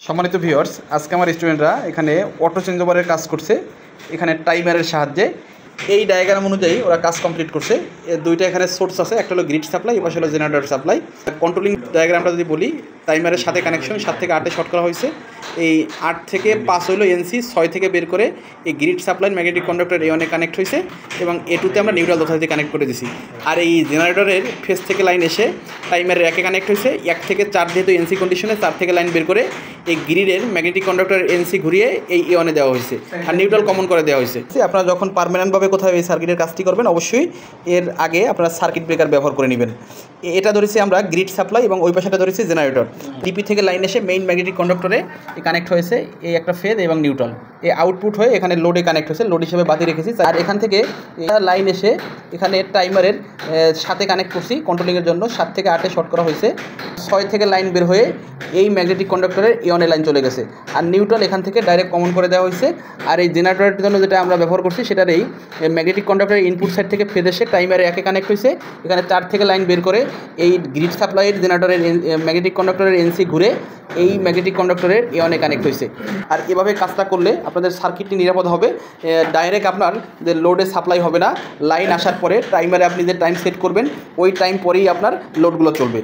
সম্মানিত ভিউয়ার্স, আজকে আমার স্টুডেন্টরা এখানে অটো চেঞ্জ ওভারের কাজ করছে। এখানে টাইমারের সাহায্যে এই ডায়াগ্রাম অনুযায়ী ওরা কাজ কমপ্লিট করছে। দুইটা এখানে সোর্স আছে, একটা হলো গ্রিড সাপ্লাই, এবার হলো জেনারেটর সাপ্লাই। কন্ট্রোলিং ডায়াগ্রামটা যদি বলি, টাইমারের সাথে কানেকশন 7 থেকে 8-এ শর্ট করা হয়েছে। এই 8 থেকে 5 হইলো এনসি, 6 থেকে বের করে এই grid supply magnetic conductor A1 এ কানেক্ট হয়েছে এবং A2 তে আমরা নিউট্রাল যথারীতি কানেক্ট করে দিছি। আর এই জেনারেটরের ফেস থেকে লাইন এসে টাইমারের 1-এ কানেক্ট হয়েছে। 1 থেকে 4 যেহেতু এনসি কন্ডিশনে, 4 থেকে লাইন বের করে এই গ্রিডের ম্যাগনেটিক কন্ডাক্টর এনসি ঘুরিয়ে এই A1 এ দেওয়া হয়েছে আর নিউট্রাল কমন করে দেওয়া হয়েছে। আপনারা যখন পার্মানেন্টভাবে কোথাও এই সার্কিটের কাজটি করবেন, অবশ্যই এর আগে আপনারা সার্কিট ব্রেকার ব্যবহার করে নেবেন। এটা ধরেছি আমরা গ্রিড সাপ্লাই এবং ওই পাশেটা ধরেছি জেনারেটর। ডিপি থেকে লাইন এসে মেইন ম্যাগনেটিক কন্ডাক্টরে কানেক্ট হয়েছে এই একটা ফেজ এবং নিউট্রাল। এই আউটপুট হয়ে এখানে লোডে কানেক্ট হয়েছে, লোড হিসেবে বাতি রেখেছি। আর এখান থেকে লাইন এসে এখানে টাইমারের সাথে কানেক্ট করছি কন্ট্রোলিংয়ের জন্য। 7 থেকে 8-এ শর্ট করা হয়েছে। 6 থেকে লাইন বের হয়ে এই ম্যাগনেটিক কন্ডাক্টরের A1 এ লাইন চলে গেছে আর নিউট্রাল এখান থেকে ডাইরেক্ট কমন করে দেওয়া হয়েছে। আর এই জেনারেটরের জন্য যেটা আমরা ব্যবহার করছি, সেটার এই ম্যাগনেটিক কন্ডাক্টরের ইনপুট সাইড থেকে ফেজ এসে টাইমারে 1-এ কানেক্ট হয়েছে। এখানে 4 থেকে লাইন বের করে এই গ্রিড সাপ্লাইয়ের জেনারেটরের ম্যাগনেটিক কন্ডাক্টরের এনসি ঘুরে এই ম্যাগনেটিক কন্ডাক্টরের A1 এ কানেক্ট হয়েছে। আর এভাবে কাজটা করলে আপনাদের সার্কিটটি নিরাপদ হবে। ডাইরেক্ট আপনার যে লোডে সাপ্লাই হবে না, লাইন আসার পরে টাইমারে আপনি যে টাইম সেট করবেন ওই টাইম পরেই আপনার লোডগুলো চলবে।